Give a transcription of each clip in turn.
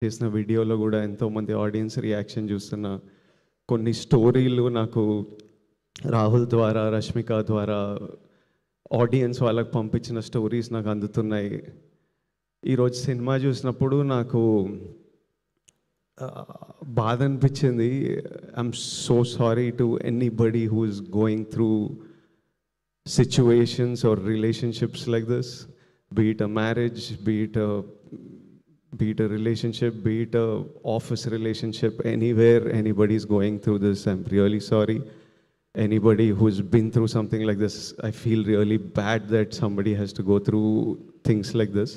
చేసిన వీడియోలో కూడా ఎంతోమంది ఆడియన్స్ రియాక్షన్ చూస్తున్న కొన్ని స్టోరీలు నాకు రాహుల్ ద్వారా, రష్మిక ద్వారా ఆడియన్స్ వాళ్ళకి పంపించిన స్టోరీస్ నాకు అందుతున్నాయి. ఈరోజు సినిమా చూసినప్పుడు నాకు బాధ అనిపించింది. I'm so sorry to anybody who is going through situations or relationships like this, be it a marriage, be it a relationship, be it a office relationship, anywhere anybody is going through this, I'm really sorry. Anybody who's been through something like this, I feel really bad that somebody has to go through things like this.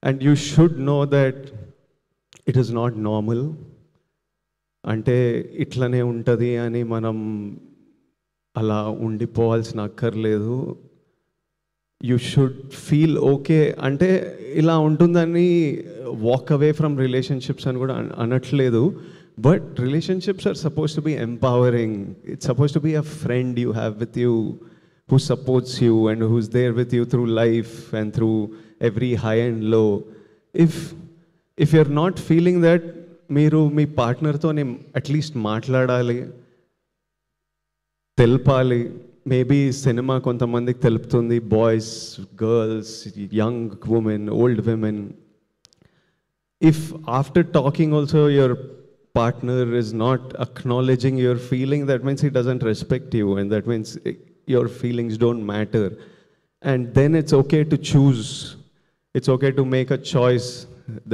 And you should know that it is not normal. Ante itlane untadi ani manam అలా ఉండిపోవాల్సిన అక్కర్లేదు. You should feel okay. అంటే ఇలా ఉంటుందని walk away from relationships అని కూడా అనట్లేదు. But relationships are supposed to be empowering. It's supposed to be a friend you have with you who supports you and who's there with you through life and through every high and low. If you are not feeling that, మీరు మీ పార్ట్నర్తో at least మాట్లాడాలి, తెలపాలి. Maybe cinema కొంతమందికి తెలుపుతుంది, boys, girls, young women, old women. If after talking also your partner is not acknowledging your feeling, that means he doesn't respect you, and that means your feelings don't matter. And then it's okay to choose. It's okay to make a choice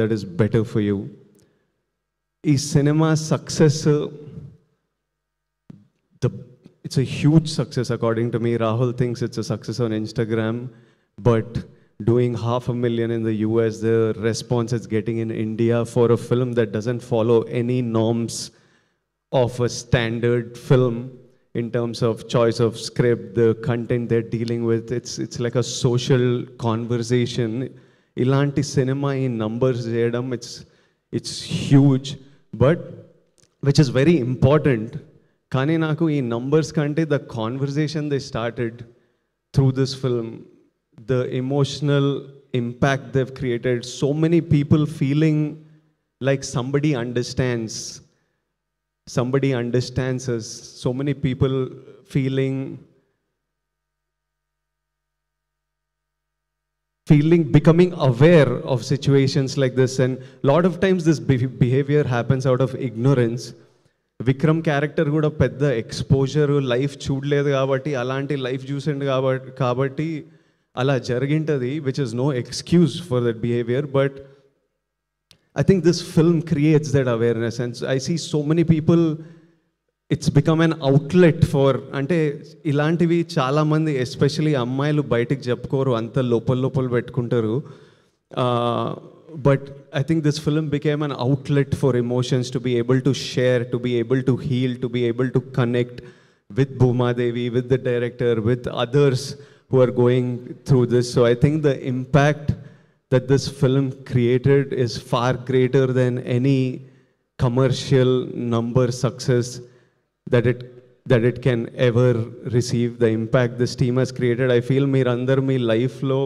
that is better for you. Is cinema success? It's a huge success according to me. Rahul thinks it's a success on Instagram, but doing 500,000 in the US, the response it's getting in India for a film that doesn't follow any norms of a standard film in terms of choice of script, the content they're dealing with. It's like a social conversation. Ilanti cinema in numbers cheyadam, it's huge, but which is very important. కానీ నాకు ఈ numbers కంటే the conversation they started through this film, the emotional impact they've created, so many people feeling like somebody understands us, so many people becoming aware of situations like this. And a lot of times this behavior happens out of ignorance. Vikram character కూడా పెద్ద exposure life చూడలేదు కాబట్టి, అలాంటి life చూసిండు కాబట్టి అలా జరిగింటుంది, which is no excuse for that behaviour. But I think this film creates that awareness. And I see so many people, it's become an outlet for, అంటే ఇలాంటివి చాలామంది ఎస్పెషలీ అమ్మాయిలు బయటికి చెప్పుకోరు, అంత లోపల పెట్టుకుంటారు. But I think this film became an outlet for emotions, to be able to share, to be able to heal, to be able to connect with Bhuma Devi, with the director, with others who are going through this. So I think the impact that this film created is far greater than any commercial number success that it can ever receive. The impact this team has created, I feel meer andar mee life lo,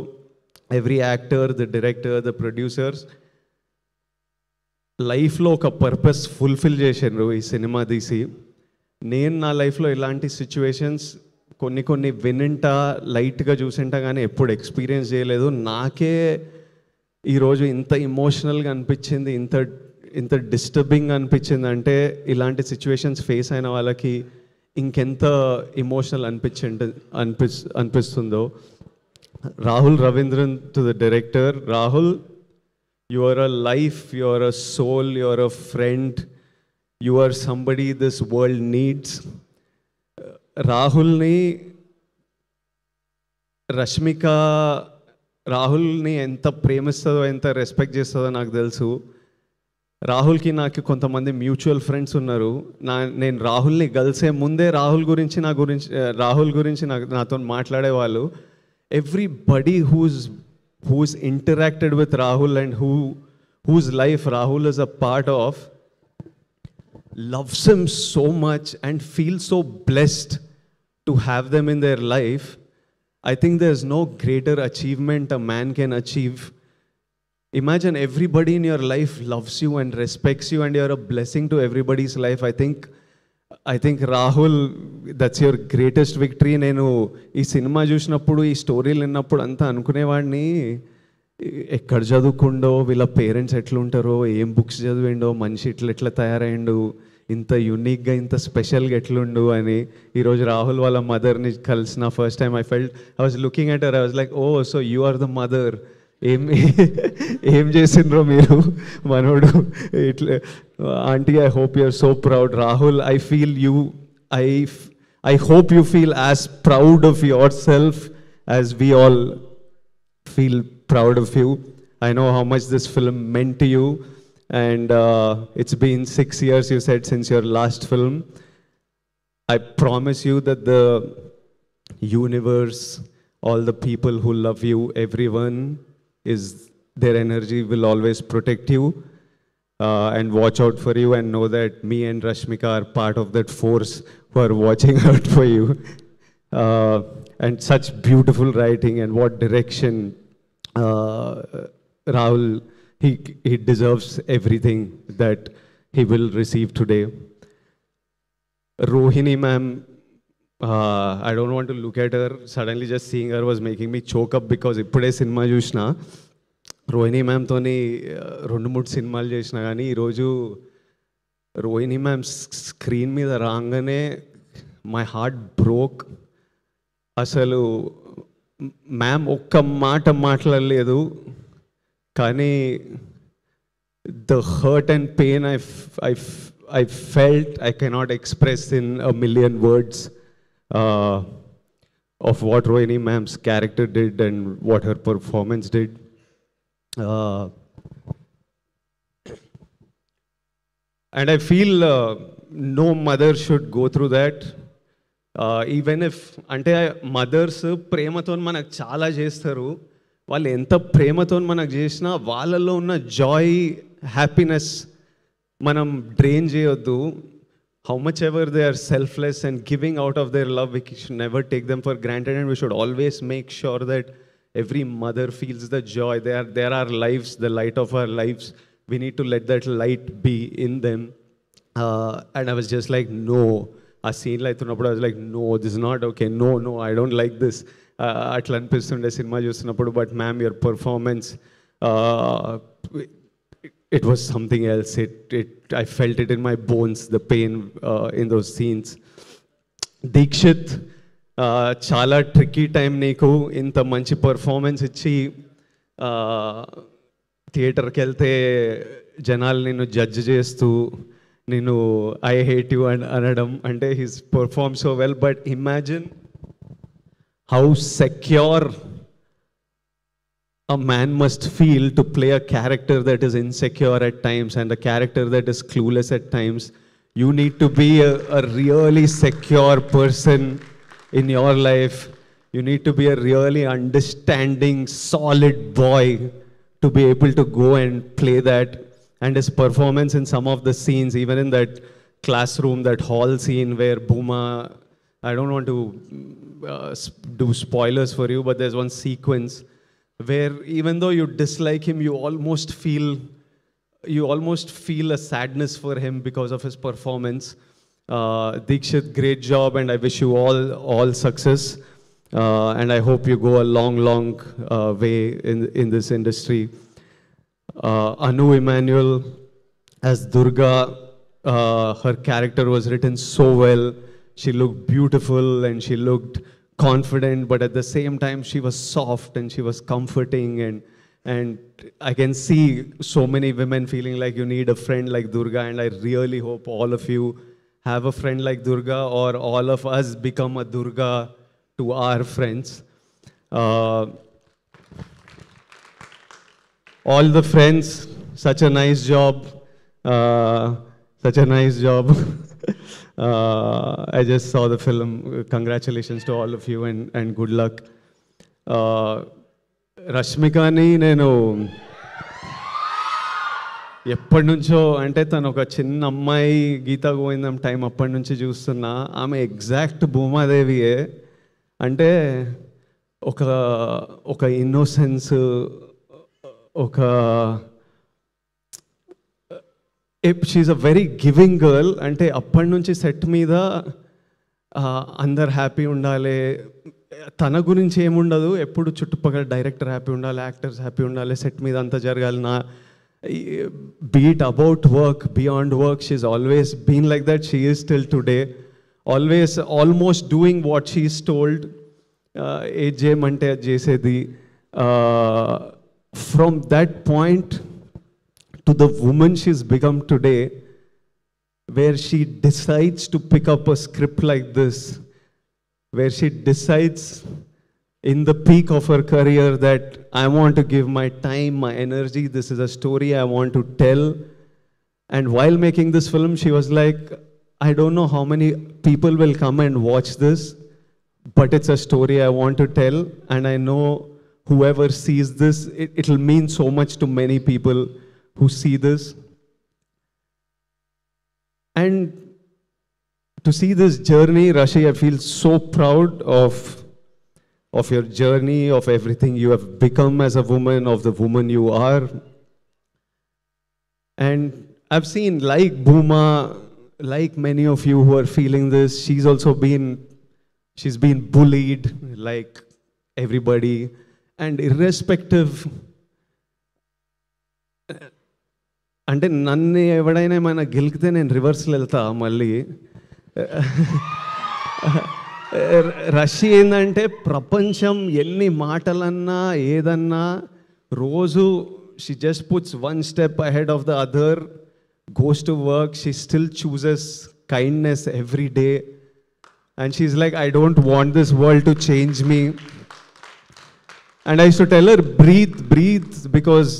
every actor, the director, the producers, లైఫ్లో ఒక purpose fulfil చేశారు ఈ cinema తీసి. నేను నా లైఫ్లో ఇలాంటి situations కొన్ని వినింటా, లైట్గా చూసింటా, కానీ ఎప్పుడు ఎక్స్పీరియన్స్ చేయలేదు. నాకే ఈరోజు ఇంత ఇమోషనల్గా అనిపించింది, ఇంత డిస్టర్బింగ్ అనిపించింది. అంటే ఇలాంటి సిచ్యువేషన్స్ ఫేస్ అయిన వాళ్ళకి ఇంకెంత ఇమోషనల్ అనిపిస్తుందో. Rahul Ravindran, to the director. Rahul, you are a life, you are a soul, you are a friend, you are somebody this world needs. Rahulni, Rashmika, Rahulni enta ప్రేమిస్తుందో, ఎంత respect చేస్తుందో నాకు తెలుసు. రాహుల్కి నాకు కొంతమంది మ్యూచువల్ ఫ్రెండ్స్ ఉన్నారు. నేను రాహుల్ని కలిసే ముందే రాహుల్ గురించి నాతో మాట్లాడేవాళ్ళు. Everybody who's interacted with Rahul and whose life Rahul is a part of loves him so much and feels so blessed to have them in their life. I think there's no greater achievement a man can achieve imagine everybody in your life loves you and respects you and you're a blessing to everybody's life. I think Rahul, that's your greatest victory. నేను ఈ cinema చూసినప్పుడు ఈ స్టోరీలు విన్నప్పుడు అంతా అనుకునేవాడిని, ఎక్కడ చదువుకుండో, వీళ్ళ పేరెంట్స్ ఎట్లుంటారో, ఏం బుక్స్ చదివిండో, మనిషి ఎట్లా తయారైండు, ఇంత యూనిక్గా ఇంత స్పెషల్గా ఎట్లుండు అని. ఈరోజు రాహుల్ వాళ్ళ మదర్ని కలిసిన first time I was looking at her, I was like, oh so you are the mother. ఏం చేసిండ్రో మీరు మనోడు ఇట్లా. Aunty, I hope you are so proud. Rahul, I feel you, I hope you feel as proud of yourself as we all feel proud of you. I know how much this film meant to you, and it's been 6 years, you said, since your last film. I promise you that the universe, all the people who love you, everyone their energy will always protect you and watch out for you, and know that me and Rashmika are part of that force who are watching out for you. And such beautiful writing, and what direction. Rahul, he deserves everything that he will receive today. Rohini ma'am, I don't want to look at her. Suddenly just seeing her was making me choke up, because ఇప్పుడే cinema చూసిన. రోహిణి మ్యామ్తోని 2-3 సినిమాలు చేసిన, కానీ ఈరోజు Rohini ma'am screen మీద రాగానే my heart broke. అసలు ma'am ఒక్క మాట మాట్లాడలేదు, కానీ the hurt and pain I felt I cannot express in a million words of what Rohini ma'am's character did and what her performance did. And I feel no mother should go through that. Even if, అంటే mothers ప్రేమతో మనకు చాలా చేస్తారు, వాళ్ళు ఎంత ప్రేమతో మనకు చేసినా వాళ్ళల్లో ఉన్న జాయ్, హ్యాపీనెస్ మనం డ్రైన్ చేయొద్దు. How much ever they are selfless and giving out of their love, we should never take them for granted, and we should always make sure that every mother feels the joy. They are our lives, the light of our lives. We need to let that light be in them. And I was just like, no. ఆ సీన్లో అవుతున్నప్పుడు I was like, no, this is not okay. No, I don't like this. అట్లా అనిపిస్తుండే cinema చూస్తున్నప్పుడు. But ma'am, your performance, it was something else. I felt it in my bones, the pain in those scenes. Dikshit, చాలా tricky time నీకు. ఇంత మంచి performance ఇచ్చి థియేటర్కి వెళ్తే జనాలు నిన్ను జడ్జ్ చేస్తూ నేను ఐ హేట్ యూ అని అనడం, అంటే he's perform so well. But imagine how secure a man must feel to play a character that is insecure at times and a character that is clueless at times. You need to be a really secure person in your life. You need to be a really understanding, solid boy to be able to go and play that. And his performance in some of the scenes, even in that classroom, that hall scene where Bhuma, I don't want to do spoilers for you, but there's one sequence where even though you dislike him, you almost feel a sadness for him because of his performance. Deekshith, great job, and I wish you all success. And I hope you go a long way in this industry. Anu Emmanuel as Durga, her character was written so well. She looked beautiful and she looked confident, but at the same time she was soft and she was comforting, and I can see so many women feeling like you need a friend like Durga, and I really hope all of you have a friend like Durga, or all of us become a Durga to our friends. All the friends, such a nice job. I just saw the film. Congratulations to all of you, and good luck. రష్మికని నేను ఎప్పటి నుంచో, అంటే తను ఒక చిన్న అమ్మాయి, గీతా గోవిందం time అప్పటి నుంచి చూస్తున్నా. ఆమె ఎగ్జాక్ట్ భూమాదేవియే. అంటే ఒక ఇన్నోసెన్స్, ఒక she's a very giving girl. అంటే అప్పటి నుంచి సెట్ మీద అందరు హ్యాపీ ఉండాలి, తన గురించి ఏముండదు, ఎప్పుడు చుట్టుపక్కల డైరెక్టర్ హ్యాపీ ఉండాలి, యాక్టర్స్ హ్యాపీ ఉండాలి, సెట్ మీద అంతా జరగాలి. Be it about work, beyond work, she's always been like that. She is still today always almost doing what she is told. ఏది చేయమంటే అది చేసేది. From that point to the woman she's become today, where she decides to pick up a script like this, where she decides in the peak of her career that I want to give my time, my energy, this is a story I want to tell. And while making this film, she was like, I don't know how many people will come and watch this, but it's a story I want to tell, and I know whoever sees this, it'll mean so much to many people who see this. And to see this journey, Rashi, I feel so proud of your journey, of everything you have become as a woman, of the woman you are. And I've seen, like Bhuma, like many of you who are feeling this, she's been bullied like everybody. And irrespective, అంటే నన్ను ఎవడైనా ఏమైనా గెలికితే నేను రివర్స్లో వెళ్తా మళ్ళీ. Russia ఏంటంటే ప్రపంచం ఎన్ని మాటలన్నా ఏదన్నా రోజు she just puts one step ahead of the other, goes to work, she still chooses kindness every day. And she is like, I don't want this world to change me. And I use to tell her, breathe, because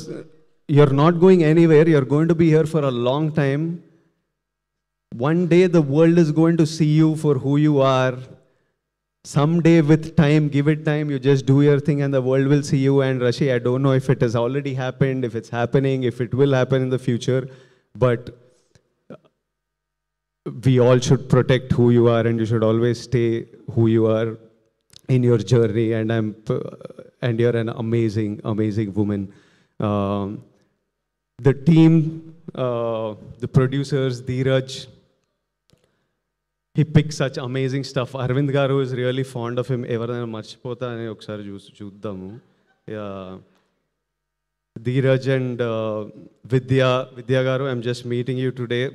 you're not going anywhere. You're going to be here for a long time. One day the world is going to see you for who you are. Someday, with time, give it time, you just do your thing and the world will see you. And Rashi, I don't know if it has already happened, if it's happening, if it will happen in the future, but we all should protect who you are, and you should always stay who you are in your journey. And you're an amazing, amazing woman. The team, the producers, Dheeraj, he picks such amazing stuff. Arvind Garu is really fond of him. Everana marchipota ane okkari chuddamu. Dheeraj and Vidya Garu, I'm just meeting you today.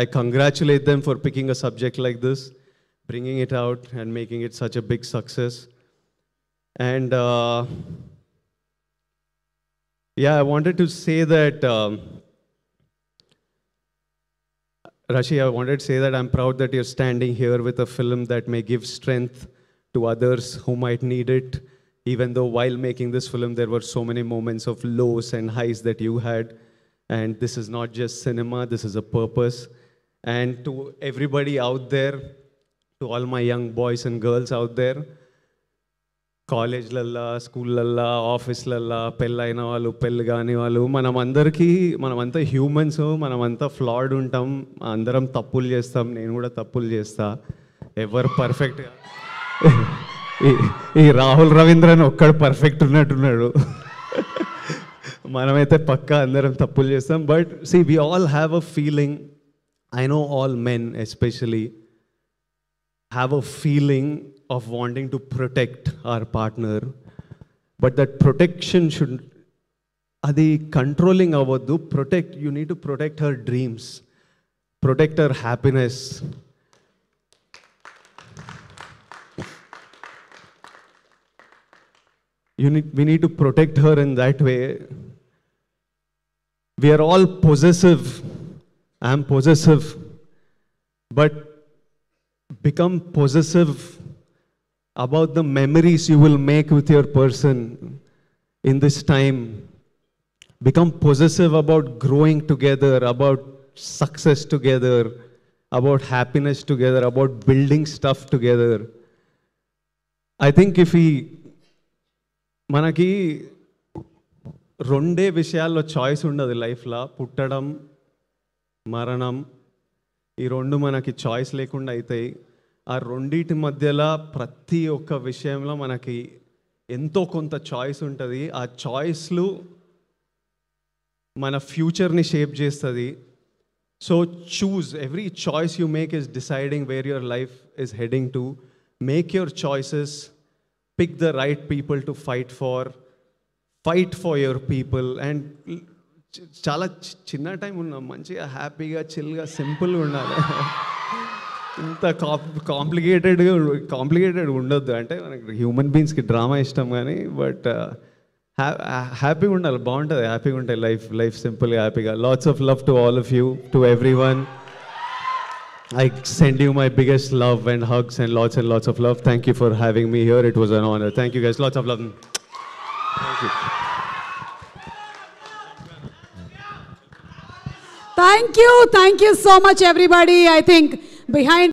I congratulate them for picking a subject like this, bringing it out and making it such a big success. And yeah, I wanted to say that, Rashi, I wanted to say that I'm proud that you're standing here with a film that may give strength to others who might need it, even though while making this film, there were so many moments of lows and highs that you had. And this is not just cinema, this is a purpose. And to everybody out there, to all my young boys and girls out there, కాలేజ్లల్లా, స్కూళ్ళల్లా, ఆఫీస్లల్లా, పెళ్ళైన వాళ్ళు, పెళ్ళి కాని వాళ్ళు, మనమంతా humans, మనమంతా ఫ్లాడ్ ఉంటాం, అందరం తప్పులు చేస్తాం, నేను కూడా తప్పులు చేస్తా. ఎవరు పర్ఫెక్ట్గా, ఈ రాహుల్ రవీంద్రన్ ఒక్కడు పర్ఫెక్ట్ ఉన్నట్టున్నాడు. మనమైతే పక్కా అందరం తప్పులు చేస్తాం. But see, we all have a feeling, I know all men especially have a feeling of wanting to protect our partner, but that protection should, adi controlling avaddu. You need to protect her dreams, protect her happiness. We need to protect her in that way. We are all possessive. I am possessive, but become possessive about the memories you will make with your person in this time. Become possessive about growing together, about success together, about happiness together, about building stuff together. I think if we, manaki రెండే విషయాల్లో choice ఉండదు లైఫ్లో, పుట్టడం, మరణం. ఈ రెండు మనకి choice లేకుండా అవుతాయి. ఆ రెండింటి మధ్యలో ప్రతి ఒక్క విషయంలో మనకి ఎంతో కొంత చాయిస్ ఉంటుంది. ఆ చాయిస్లు మన ఫ్యూచర్ని షేప్ చేస్తుంది. So choose, every choice you make is deciding where your life is heading to. Make your choices, pick the right people to fight for your people. And చాలా చిన్న టైం ఉన్నాం, మంచిగా హ్యాపీగా చిల్గా సింపుల్గా ఉండాలి. ఇంత కాంప్లికేటెడ్ ఉండొద్దు. అంటే మనకి హ్యూమన్ బీయింగ్స్కి డ్రామా ఇష్టం కానీ, బట్ హ్యాపీగా ఉండాలి, బాగుంటుంది, హ్యాపీగా ఉంటాయి లైఫ్ సింపుల్గా హ్యాపీగా. Lots of love to all of you, to every one. I send you my biggest love and hugs and lots of love. Thank you for having me here. It was an honor. Thank you guys. Lots of love. Thank you. Thank you so much everybody. I think behind